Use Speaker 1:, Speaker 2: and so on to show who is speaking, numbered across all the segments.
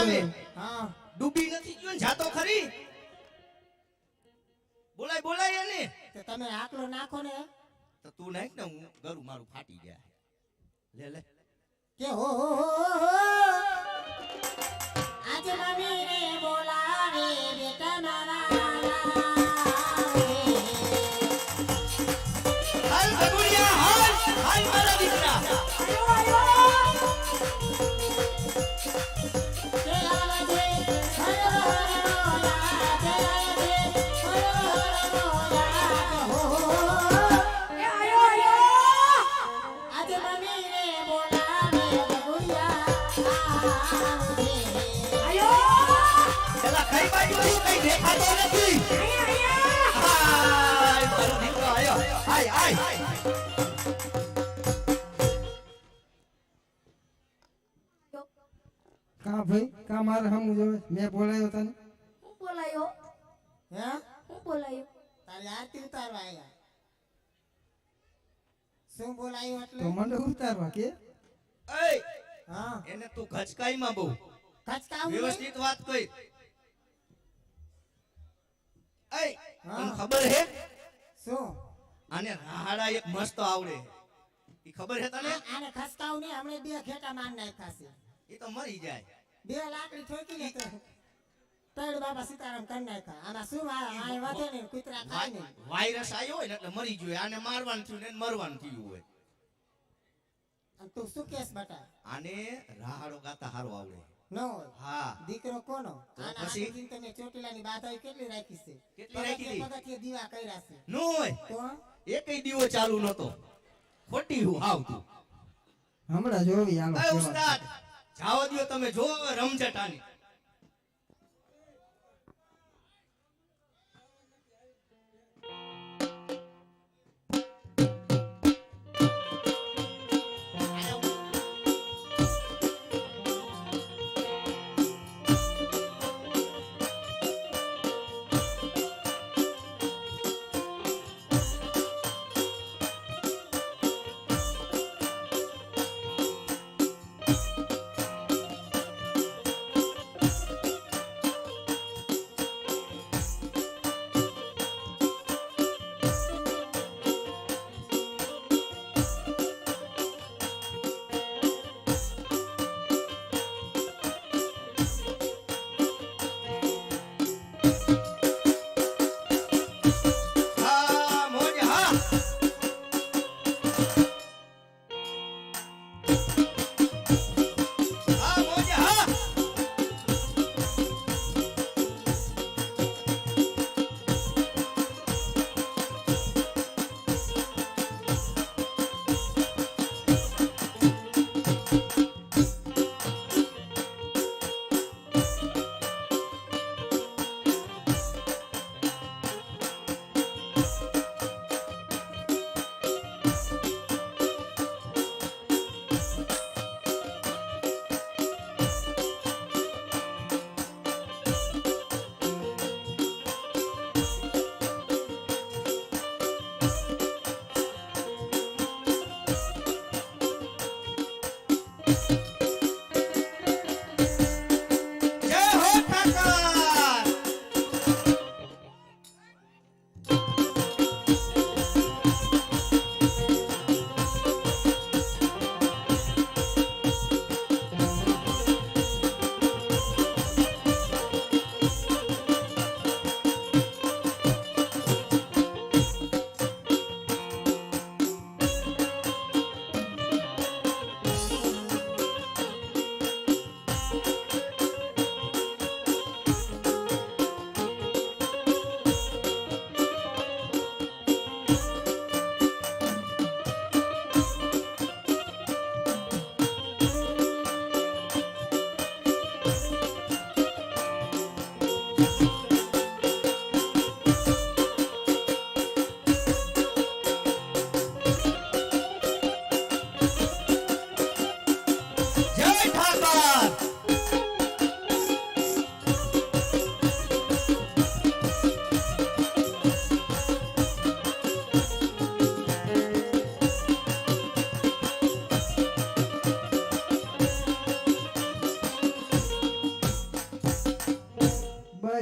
Speaker 1: આવે
Speaker 2: હા
Speaker 1: ડૂબી નથી ગયો ને જાતો ખરી બોલાય બોલાય એને
Speaker 2: તો તમે આકલો નાખો ને
Speaker 1: તો તું નાખ ને હું ગરું મારું ફાટી જાય લે લે
Speaker 2: કે હો આજે મમ્મી રે બોલાવે બેટા મારા
Speaker 1: હાલ બગુડિયા હાલ હાલ મારા દીકરા પેલા કઈ બાજુ કઈ દેખાતો નથી હાય મારો દીકરો આયો હાય હાય
Speaker 3: કા ભાઈ કા મારે હમું જોવે મેં બોલાયો તને
Speaker 4: હું બોલાયો
Speaker 2: હે
Speaker 4: હું બોલાયો
Speaker 2: તારી આરતી ઉતારવા આયા શું બોલાયું
Speaker 3: તો
Speaker 2: એટલે
Speaker 3: મને ઉતારવા કે
Speaker 1: એય
Speaker 2: હા
Speaker 1: એને તું ઘચકાઈમાં બહુ
Speaker 2: ખચકાવું
Speaker 1: વ્યવસ્થિત વાત કઈ એય
Speaker 2: હા.
Speaker 1: તને ખબર હે
Speaker 2: શું
Speaker 1: આને રાહડા એક મસ્ત આવડે ઈ ખબર હે તને
Speaker 2: આને ખસકાવું નહીં હમણે બે ખેટા માર નાખ્યા છે
Speaker 1: ઈ તો મરી જાય
Speaker 2: બે લાકડી ઠોકી ને તો તળ બાબા સીતારામ કરી નાખ્યા આમાં શું આ વધે ને કૂતરા ખાય ને
Speaker 1: વાયરસ આવ્યો હોય ને એટલે મરી ગયો આને મારવાનું થયું ને એને મરવાનું થયું હોય
Speaker 2: અને તું શું કેસ બટા
Speaker 1: આને રાહડો ગાતા હારો આવડે
Speaker 2: ન હોય
Speaker 1: હા
Speaker 2: દીકરો કોનો
Speaker 1: તો
Speaker 2: આના
Speaker 1: પછી?
Speaker 2: આખી તમે ચોટીલાની બાધાઈ કેટલી રાખી છે
Speaker 1: કેટલી રાખી હતી?
Speaker 2: પગથિયે દીવા કર્યા છે
Speaker 1: નો હોય
Speaker 2: તો
Speaker 1: એકેય દીવો ચાલુ નતો ખોટી હું આવતું
Speaker 3: હમણાં જોવી હાલો
Speaker 1: એ
Speaker 3: કેવા.
Speaker 1: ઉસ્તાદ જાઓ દ્યો તમે જો હવે રમઝટાની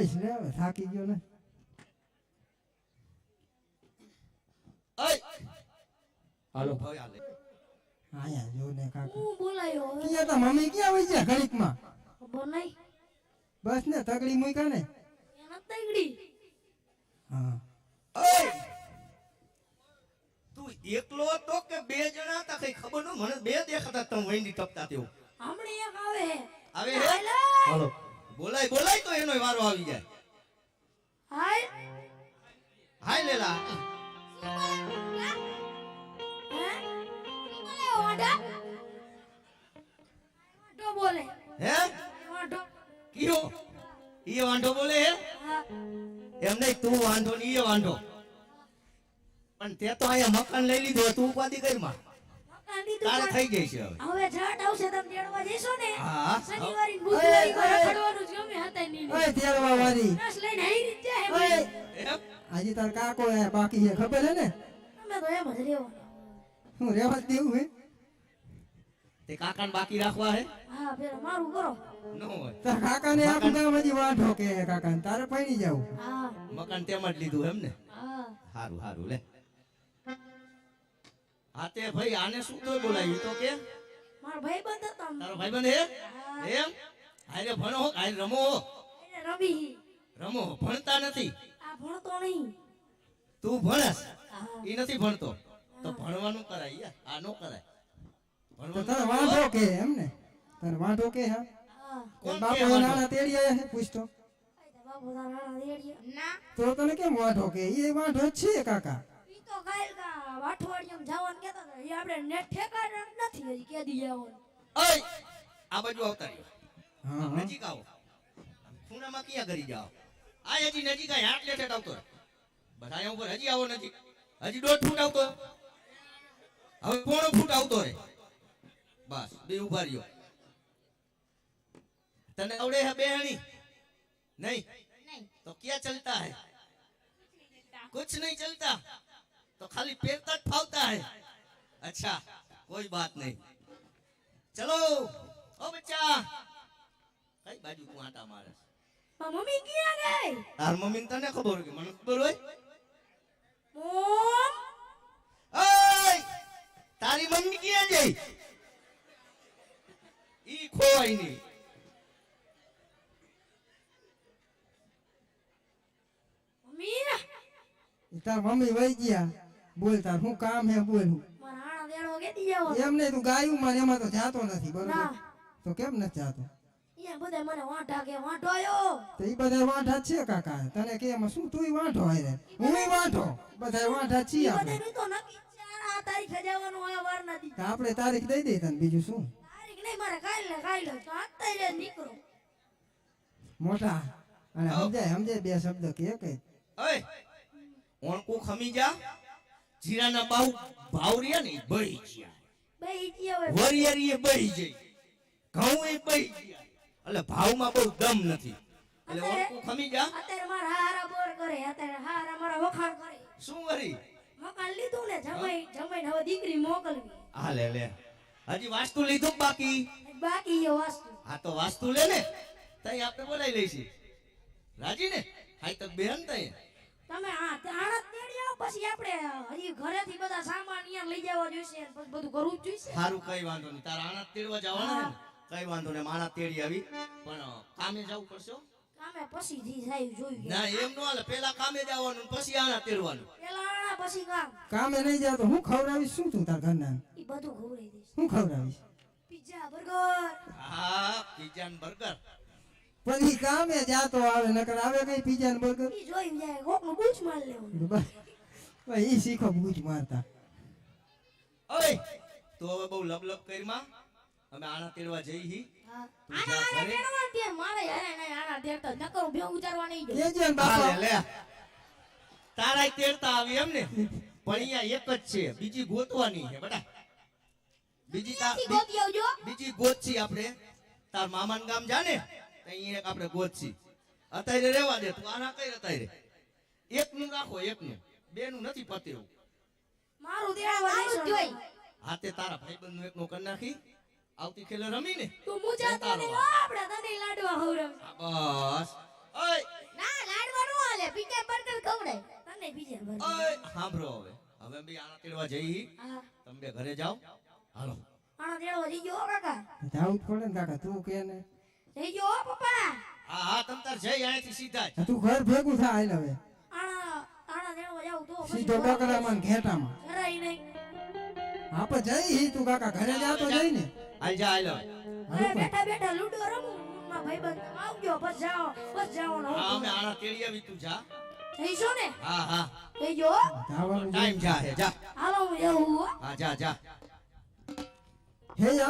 Speaker 3: બસ ને હવે થાકી ગયો ને.
Speaker 1: ઓય
Speaker 5: હાલો
Speaker 1: ભાઈ હાલે
Speaker 3: આયા જો ને કાકા.
Speaker 4: હું બોલાયો હવે
Speaker 3: ક્યાં તા મમ્મી ક્યાં હોય છે ઘડીકમાં?
Speaker 4: ખબર નહીં
Speaker 3: બસ ને તગડી મૂક્યા ને.
Speaker 4: એના તગડી
Speaker 3: હા
Speaker 1: ઓય તું એકલો હતો કે બે જણા હતા કઈ ખબર ન મને બે દેખાતા તમે વૈંડી ટપતા તેવું
Speaker 4: હમણે એક આવે હે
Speaker 1: આવે હે
Speaker 4: હાલો
Speaker 5: હાલો
Speaker 1: બોલાય બોલાય તો એનો વારો આવી જાય
Speaker 4: હાય
Speaker 1: હાય લેલા
Speaker 4: હે બોલે વાડા વાડો બોલે
Speaker 1: હે
Speaker 4: વાડો
Speaker 1: કયો ઈ વાંઢો બોલે હે
Speaker 4: હા
Speaker 1: એમ નહીં તું વાંધો નહીં એ વાંધો પણ તે તો અહીંયા મકાન લઈ લીધું તું ઉપાધિ કરીમાં
Speaker 4: મકાન દીધું
Speaker 1: તારે
Speaker 4: પણ
Speaker 1: થઈ ગઈ છે હવે
Speaker 4: હવે ઝાડ આવશે તમે તેડવા જઈશો ને
Speaker 1: હા.
Speaker 4: શનિવારે ને બુધવારે ઘરે ખડવાનું જ ગમે હતા નહીં
Speaker 3: ઓય તેરવા વાળી.
Speaker 4: રસ લઈને આવી રીતે જાય
Speaker 3: ઓય
Speaker 4: ભાઈ
Speaker 1: એમ
Speaker 3: આજે તાર કાકો હે બાકી છે ખબર હે ને?
Speaker 4: અમે તો એમ જ રહેવાનું
Speaker 3: હું રેવા જ દેવું હે.
Speaker 1: તે કાકાને બાકી રાખવા હે
Speaker 4: હા પેલા મારું કરો
Speaker 1: ન હોય
Speaker 3: તાર કાકાને આખું ગામ હજી વાંઢો કે કાકાને તારે પૈણી જાવું.
Speaker 4: હા
Speaker 1: મકાન તેમ જ લીધું એમ ને
Speaker 4: હા
Speaker 1: હારું હારું લે હા તે ભાઈ આને શું તો બોલાવ્યું તો કે
Speaker 4: મારો ભાઈ બંધ હતો
Speaker 1: તારો ભાઈબંધ હે એમ હારે ભણો હો હારે રમો હો
Speaker 4: એને રમી
Speaker 1: રમો હો, ભણતા નથી
Speaker 4: આ ભણતો નહીં
Speaker 1: તું ભણસ
Speaker 4: હા
Speaker 1: ઈ નથી ભણતો તો ભણવાનું કરાય યાર આ નો કરાય
Speaker 3: તો
Speaker 1: ભણવાનું
Speaker 3: તારે વાંઢો કે એમ ને? તારે વાંઢો કે હા?
Speaker 4: હા
Speaker 1: કોણ
Speaker 3: બાપુ
Speaker 1: કે વાંઢો?
Speaker 3: નાના તેડી આયા હે પૂછતો.
Speaker 4: બાપુ તારા રેડિયો ના
Speaker 3: તો તને કેમ વાંઢો કે? એ વાંઢો જ છે કાકા.
Speaker 4: ઈ તો કાલ કા વાઠવાડિયામાં જવાનું કહેતા હતા ઈ આપણે નેટ ઠેકાણે નથી હજી કેદી જવાનું
Speaker 1: ઓય આ બાજુ આવતા રહ્યો
Speaker 3: હા હા.
Speaker 1: નજીક આવો ખૂણામાં ક્યાં કરી જાઓ આ હજી નજીક આ હાથ લેઠે આવતો રહે. બસ અહીંયા ઉપર હજી આવો નજીક હજી 1.5 ફૂટ આવતો હવે 1.5 ફૂટ આવતો રહે બસ બે ઉભા રહ્યો તને આવડે હે બેહણી नहीं
Speaker 4: નહીં
Speaker 1: तो क्या चलता है कुछ नहीं चलता तो खाली पैर तक फालता है अच्छा कोई बात नहीं चलो ओ बच्चा कई बाजू तू आटा मारे
Speaker 4: મારી મમ્મી ક્યાં ગઈ
Speaker 1: तार मम्मी तने खबर हो कि मन खबर होय
Speaker 4: મોમ
Speaker 1: ओय तारी मम्मी किया गई ई खोई नहीं
Speaker 4: મમ્મી
Speaker 3: તાર મમ્મી વહી ગયા. બોલ તાર શું કામ હે બોલ.
Speaker 4: મારા આણા દેડો કેદી જાવ
Speaker 3: એમ નહીં તું ગાયું માં એમાં તો જાતો નથી બરોબર.
Speaker 4: ના
Speaker 3: તો કેમ નથી જાતો?
Speaker 4: અહીંયા બધા મને વાંઢા કે વાંઢો આયો
Speaker 3: તો ઈ બધા વાંઢા જ છે કાકા. તને કે એમાં શું તુંય વાંઢો હારે હુંય વાંઢો બધા વાંઢા જ છીએ
Speaker 4: ઈ
Speaker 3: આપણે.
Speaker 4: બધાનું તો નક્કી જ છે. આ તારીખે જવાનું આ વાર નથી
Speaker 3: તો આપણે તારીખ દઈ દઈએ તને બીજું શું.
Speaker 4: તારીખ નહીં મારે કાલ લે તો અત્યારે જ નીકળો
Speaker 3: મોટા અને સમજાય બે શબ્દ કે કઈ.
Speaker 1: ओए ओणकू खमी जा जीराना बाहु भावरिया ने बही ગયા
Speaker 4: બે ઈજી હવે
Speaker 1: વરિયરીએ બહી જઈ ઘઉં એ બહી ગયા એટલે ભાવમાં બહુ દમ નથી એટલે ઓળખું ખમી જા
Speaker 4: અત્યારે મારા હારા બોર કરે અત્યારે હારા મારા વખાણ કરે
Speaker 1: શું કરી
Speaker 4: મકાન લીધું ને જમાઈ હવે દીકરી મોકલવી
Speaker 1: આ લે લે હજી વાસ્તુ લીધું બાકી
Speaker 4: બાકી એ વસ્તુ
Speaker 1: આ તો વાસ્તુ લે ને તઈ આપણે બોલાઈ લઈશી રાજી ને હાઈ તો બેન તઈ
Speaker 4: તમે આણા તેડી આવો પછી આપણે હજી ઘરેથી બધા સામાન અહીંયા લઈ જવા જોઈશે પછી બધું કરવું જ જોઈશે
Speaker 1: સારું કઈ વાંધો નહીં તારા આણા તેડવા જવાના ને કઈ વાંધો નહીં માણા તેડી આવી પણ કામે જવું પડશે હો.
Speaker 4: કામે પછી થી જાય જોઈ
Speaker 1: ના એમ નો હાલે પેલા કામે જવાનું પછી આણા તેડવાનું
Speaker 4: પેલા આણા પછી કામ
Speaker 3: કામે નહીં જાતો હું ખવડાવીશ શું તું તાર ઘરના?
Speaker 4: ઈ બધું ખવડાવી દઈશ
Speaker 3: હું ખવડાવીશ?
Speaker 4: પિઝા બર્ગર
Speaker 1: હા પિઝા ને બર્ગર
Speaker 3: પછી કામે જાતો આવે નકર આવે કઈ પીઝા ને બર્ગર.
Speaker 4: ઈ જોઈ જાય કોકનું બૂચ માર લેવાનું
Speaker 3: બસ ઈ શીખો બૂચ મારતા.
Speaker 1: ઓય તો હવે બહુ લબલબ કરીમાં અમે આણા તેડવા જઈ હી
Speaker 4: હા
Speaker 1: તું
Speaker 4: આના
Speaker 1: જા
Speaker 4: આના
Speaker 1: ઘરે.
Speaker 4: તેડવા તે મારે હેરે નહીં આના તેડતા નકર બે ઉતારવા નહીં જો
Speaker 3: લેજો ને
Speaker 1: હા,
Speaker 3: બાપા.
Speaker 1: લે, લે. તારાય તેડતા આવી એમ ને પણ અહીંયા એક જ છે બીજી ગોતવાની છે બેટા બીજી
Speaker 4: ગોતી આવજો
Speaker 1: બીજી ગોતછી આપણે તાર મામાન ગામ જાને અહીં એક આપણે ગોતછી અત્યારે રહેવા દે તું આના કઈ અત્યારે એકનું રાખો એકનું બેનું નથી પતેવું
Speaker 4: મારું તેડવા નહીં જોઈ
Speaker 1: હાથે તારા ભાઈબંધનું એકનું કરી નાખી આવતી ખેલે રમી ને
Speaker 4: તું મુજા તો નહીં હો, આપણે તને લાડવા ખવડાવ
Speaker 1: બસ ઓય
Speaker 4: જાય બીજે ભરી.
Speaker 1: ઓય સાંભળો હવે બી આણા તેડવા જઈ
Speaker 4: હા
Speaker 1: તમે બે ઘરે જાઓ હાલો
Speaker 4: આણા દેડો જઈ ગયો હો કાકા
Speaker 3: જાવું જ પડે ને કાકા તું કે ને
Speaker 4: જઈ ગયો હો પપ્પા
Speaker 1: હા હા તમ તાર જઈ અહીંયાથી સીધા જ
Speaker 3: તું ઘર ભેગું થા હાલ હવે
Speaker 4: આણા દેડો જાવ તો પછી
Speaker 3: સીધો બકરામાં ને ઘેટામાં
Speaker 4: જરાય નહીં
Speaker 3: આપણે જઈ તું કાકા ઘરે જા તો જઈ ને
Speaker 1: હાલ જા હાલો
Speaker 4: અરે બેઠા બેઠા લૂડો રમું માં ભાઈબંધ આવજો બસ જાઓ ને
Speaker 1: હા અમે આણા તેડી આવી તું જા
Speaker 4: જઈશો ને
Speaker 1: હા હા
Speaker 4: જઈ ગયો
Speaker 3: જવાનું
Speaker 1: ટાઈમ જા હે જા
Speaker 4: હાલો હું એવું
Speaker 1: હા જા જા
Speaker 3: હે યાર